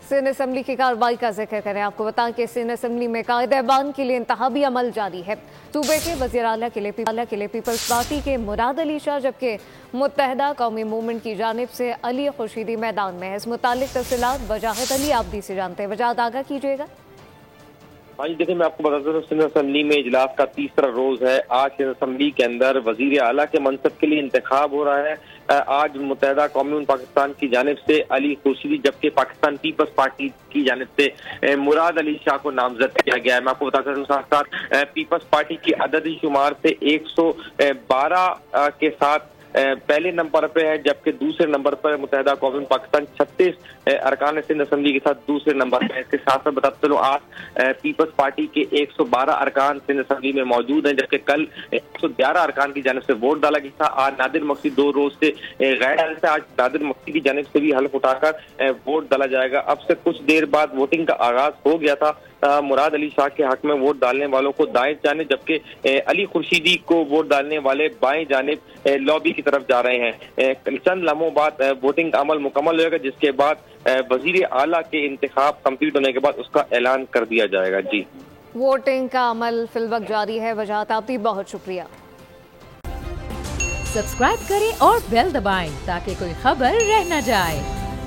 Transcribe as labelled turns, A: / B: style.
A: Sindh assembly की कार्रवाई का जिक्र करें। आपको बताएं कि सिंध असम्बली में कायदे-ए-बान के लिए इंतखाबी अमल जारी है। सूबे के वज़ीर आला के लिए पीपल्स पार्टी के मुराद अली शाह, जबकि मुत्तहदा कौमी मूवमेंट की जानिब से अली खुर्शीदी मैदान में है। इस मुतालिक तफसीलात वजाहत अली आबदी से जानते हैं। वजाहत आगाह कीजिएगा।
B: हाँ जी, देखिए मैं आपको बताता हूँ, सिंध असम्बली में इजलास का तीसरा रोज है। आज सिंध असम्बली के अंदर वजीर आला के मनसब के लिए इंतखाब हो रहा है। आज मुत्तहदा कौमी पाकिस्तान की जानिब से अली खुर्शीदी, जबकि पाकिस्तान पीपल्स पार्टी की जानिब से मुराद अली शाह को नामजद किया गया है। मैं आपको बताता हूँ, साथ साथ पीपल्स पार्टी की अददी शुमार से 112 के साथ पहले नंबर पे है, जबकि दूसरे नंबर पर मुत्तहदा कौमी पाकिस्तान 36 अरकान सिंध असम्बली के साथ दूसरे नंबर पर है। इसके साथ साथ बताते चलो, आज पीपल्स पार्टी के 112 अरकान सिंध असम्बली में मौजूद हैं, जबकि कल 111 अरकान की जानिब से वोट डाला गया था। आज नादिर मक्सी 2 रोज से गैर हाजिर थे। आज नादिर मक्सी की जानिब से भी हल्फ उठाकर वोट डाला जाएगा। अब से कुछ देर बाद वोटिंग का आगाज हो गया था। मुराद अली शाह के हक में वोट डालने वालों को दाएं जानिब, जबकि अली खुर्शीदी को वोट डालने वाले बाएं जानिब लॉबी की तरफ जा रहे हैं। चंद लम्हों बाद वोटिंग का अमल मुकम्मल होगा, जिसके बाद वजीर आला के इंतखाब कंप्लीट होने के बाद उसका ऐलान कर दिया जाएगा। जी,
A: वोटिंग का अमल फिलवक्त जारी है। वजाहत आपकी बहुत शुक्रिया।
C: सब्सक्राइब करें और बेल दबाएं ताकि कोई खबर रह न जाए।